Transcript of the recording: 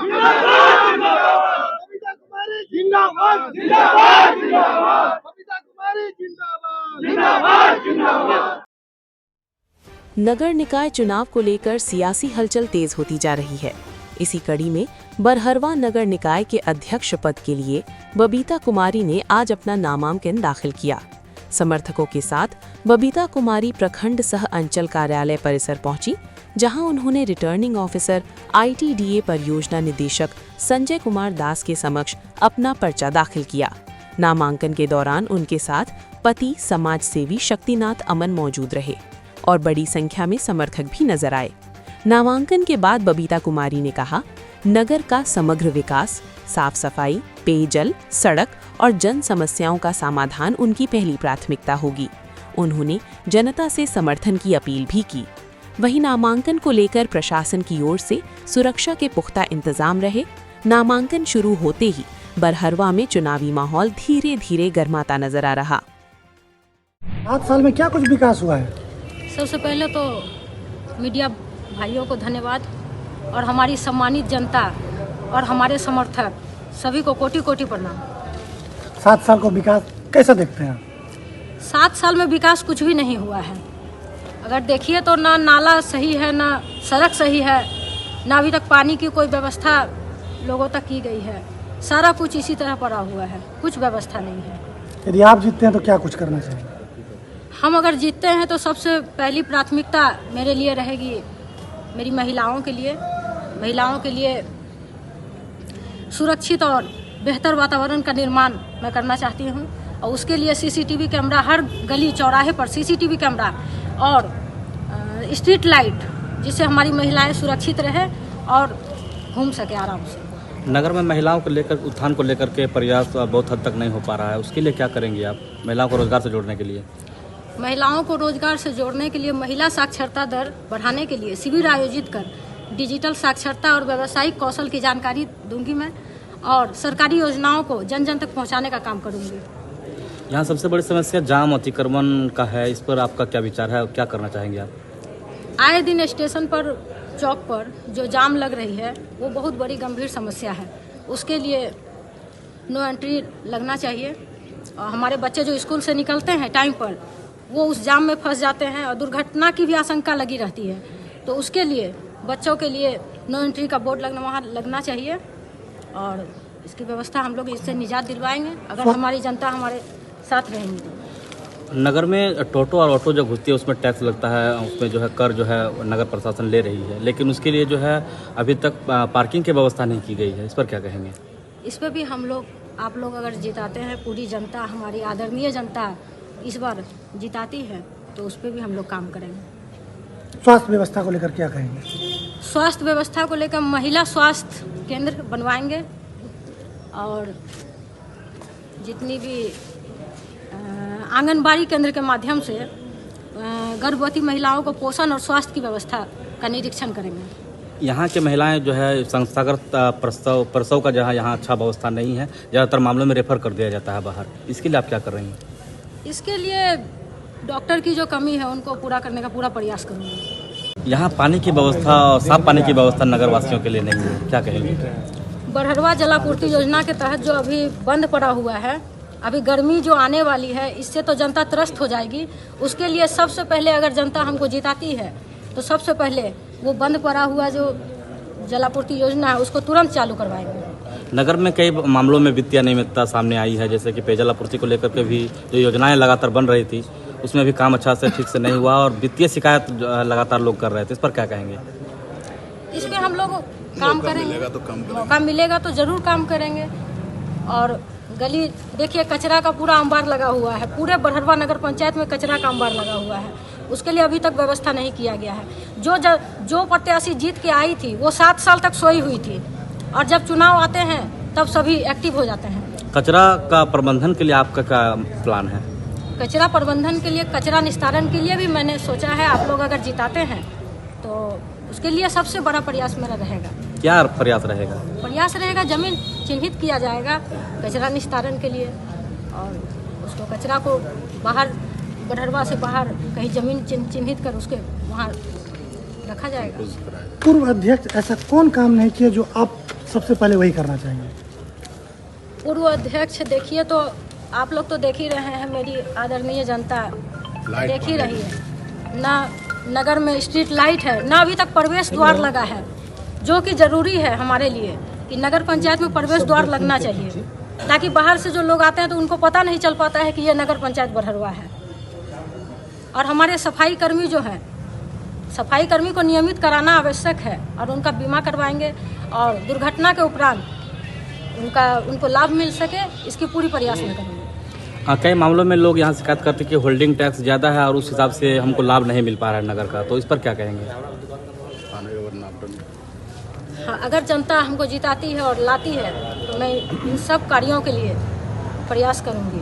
बबीता कुमारी जिंदाबाद जिंदाबाद जिंदाबाद, बबीता कुमारी जिंदाबाद जिंदाबाद जिंदाबाद। नगर निकाय चुनाव को लेकर सियासी हलचल तेज होती जा रही है। इसी कड़ी में बरहरवा नगर निकाय के अध्यक्ष पद के लिए बबीता कुमारी ने आज अपना नामांकन दाखिल किया। समर्थकों के साथ बबीता कुमारी प्रखंड सह अंचल कार्यालय परिसर पहुंची, जहां उन्होंने रिटर्निंग ऑफिसर ITDA परियोजना निदेशक संजय कुमार दास के समक्ष अपना पर्चा दाखिल किया। नामांकन के दौरान उनके साथ पति समाज सेवी शक्तिनाथ अमन मौजूद रहे और बड़ी संख्या में समर्थक भी नजर आए। नामांकन के बाद बबीता कुमारी ने कहा, नगर का समग्र विकास, साफ सफाई, पेयजल, सड़क और जन समस्याओं का समाधान उनकी पहली प्राथमिकता होगी। उन्होंने जनता से समर्थन की अपील भी की। वहीं नामांकन को लेकर प्रशासन की ओर से सुरक्षा के पुख्ता इंतजाम रहे। नामांकन शुरू होते ही बरहरवा में चुनावी माहौल धीरे धीरे गर्माता नजर आ रहा। 7 साल में क्या कुछ विकास हुआ है? सबसे पहले तो मीडिया भाइयों को धन्यवाद और हमारी सम्मानित जनता और हमारे समर्थक सभी को कोटि कोटि प्रणाम। 7 साल को विकास कैसा देखते हैं? 7 साल में विकास कुछ भी नहीं हुआ है। अगर देखिए तो ना नाला सही है, ना सड़क सही है, ना अभी तक पानी की कोई व्यवस्था लोगों तक की गई है। सारा कुछ इसी तरह पड़ा हुआ है, कुछ व्यवस्था नहीं है। यदि आप जीतते हैं तो क्या कुछ करना चाहिए? हम अगर जीतते हैं तो सबसे पहली प्राथमिकता मेरे लिए रहेगी मेरी महिलाओं के लिए सुरक्षित और बेहतर वातावरण का निर्माण मैं करना चाहती हूँ। और उसके लिए CCTV कैमरा, हर गली चौराहे पर CCTV कैमरा और स्ट्रीट लाइट, जिससे हमारी महिलाएं सुरक्षित रहे और घूम सके आराम से। नगर में महिलाओं को लेकर, उत्थान को लेकर के प्रयास बहुत हद तक नहीं हो पा रहा है, उसके लिए क्या करेंगे आप महिलाओं को रोजगार से जोड़ने के लिए? महिलाओं को रोजगार से जोड़ने के लिए, महिला साक्षरता दर बढ़ाने के लिए शिविर आयोजित कर डिजिटल साक्षरता और व्यावसायिक कौशल की जानकारी दूंगी मैं, और सरकारी योजनाओं को जन जन तक पहुंचाने का काम करूंगी। यहाँ सबसे बड़ी समस्या जाम अतिक्रमण का है, इस पर आपका क्या विचार है और क्या करना चाहेंगे आप? आए दिन स्टेशन पर, चौक पर जो जाम लग रही है वो बहुत बड़ी गंभीर समस्या है। उसके लिए नो एंट्री लगना चाहिए। और हमारे बच्चे जो स्कूल से निकलते हैं टाइम पर, वो उस जाम में फंस जाते हैं और दुर्घटना की भी आशंका लगी रहती है। तो उसके लिए बच्चों के लिए नो एंट्री का बोर्ड वहाँ लगना चाहिए और इसकी व्यवस्था हम लोग इससे निजात दिलवाएंगे अगर हमारी जनता हमारे साथ रहेंगी। नगर में टोटो और ऑटो जो घुसती है उसमें टैक्स लगता है, उसमें जो है कर जो है नगर प्रशासन ले रही है, लेकिन उसके लिए जो है अभी तक पार्किंग की व्यवस्था नहीं की गई है, इस पर क्या कहेंगे? इस पर भी हम लोग, आप लोग अगर जिताते हैं, पूरी जनता, हमारी आदरणीय जनता इस बार जिताती है, तो उस पर भी हम लोग काम करेंगे। स्वास्थ्य व्यवस्था को लेकर क्या कहेंगे? स्वास्थ्य व्यवस्था को लेकर महिला स्वास्थ्य केंद्र बनवाएंगे और जितनी भी आंगनबाड़ी केंद्र के माध्यम से गर्भवती महिलाओं को पोषण और स्वास्थ्य की व्यवस्था का निरीक्षण करेंगे। यहाँ के महिलाएं जो है संस्थागत प्रसव का जहाँ यहाँ अच्छा व्यवस्था नहीं है, ज़्यादातर मामलों में रेफर कर दिया जाता है बाहर, इसके लिए आप क्या कर रही हैं? इसके लिए डॉक्टर की जो कमी है उनको पूरा करने का पूरा प्रयास करूँगी। यहाँ पानी की व्यवस्था और साफ पानी की व्यवस्था नगर वासियों के लिए नहीं है, क्या कहेंगे? बरहरवा जलापूर्ति योजना के तहत जो अभी बंद पड़ा हुआ है, अभी गर्मी जो आने वाली है, इससे तो जनता त्रस्त हो जाएगी। उसके लिए सबसे पहले अगर जनता हमको जिताती है तो सबसे पहले वो बंद पड़ा हुआ जो जलापूर्ति योजना है उसको तुरंत चालू करवाएंगे। नगर में कई मामलों में वित्तीय अनियमितता सामने आई है, जैसे कि पेयजल आपूर्ति को लेकर के भी जो योजनाएं लगातार बन रही थी उसमें भी काम अच्छा से ठीक से नहीं हुआ और वित्तीय शिकायत लगातार लोग कर रहे थे, इस पर क्या कहेंगे? इस पर हम लोग काम करेंगे, मौका मिलेगा तो जरूर काम करेंगे। और गली देखिए, कचरा का पूरा अंबार लगा हुआ है, पूरे बरहरवा नगर पंचायत में कचरा का अंबार लगा हुआ है, उसके लिए अभी तक व्यवस्था नहीं किया गया है। जो प्रत्याशी जीत के आई थी वो 7 साल तक सोई हुई थी और जब चुनाव आते हैं तब सभी एक्टिव हो जाते हैं। कचरा का प्रबंधन के लिए आपका क्या प्लान है? कचरा प्रबंधन के लिए, कचरा निस्तारण के लिए भी मैंने सोचा है, आप लोग अगर जिताते हैं तो उसके लिए सबसे बड़ा प्रयास मेरा रहेगा। क्या प्रयास रहेगा? प्रयास रहेगा, जमीन चिन्हित किया जाएगा कचरा निस्तारण के लिए और उसको कचरा को बाहर, बरहरवा से बाहर कहीं जमीन चिन्हित कर उसके वहाँ रखा जाएगा। पूर्व अध्यक्ष ऐसा कौन काम नहीं किया जो आप सबसे पहले वही करना चाहिए। पूर्व अध्यक्ष देखिए, तो आप लोग तो देख ही रहे हैं, मेरी आदरणीय जनता देख ही रही है ना। नगर में स्ट्रीट लाइट है ना, अभी तक प्रवेश द्वार लगा है, जो कि ज़रूरी है हमारे लिए कि नगर पंचायत में प्रवेश द्वार लगना चाहिए, ताकि बाहर से जो लोग आते हैं तो उनको पता नहीं चल पाता है कि ये नगर पंचायत बरहरवा है। और हमारे सफाई कर्मी जो हैं, सफाई कर्मी को नियमित कराना आवश्यक है और उनका बीमा करवाएंगे और दुर्घटना के उपरांत उनको लाभ मिल सके, इसकी पूरी प्रयास में करेंगे। कई मामलों में लोग यहाँ शिकायत करते हैं कि होल्डिंग टैक्स ज़्यादा है और उस हिसाब से हमको लाभ नहीं मिल पा रहा है नगर का, तो इस पर क्या कहेंगे? हाँ, अगर जनता हमको जिताती है और लाती है तो मैं इन सब कार्यों के लिए प्रयास करूँगी।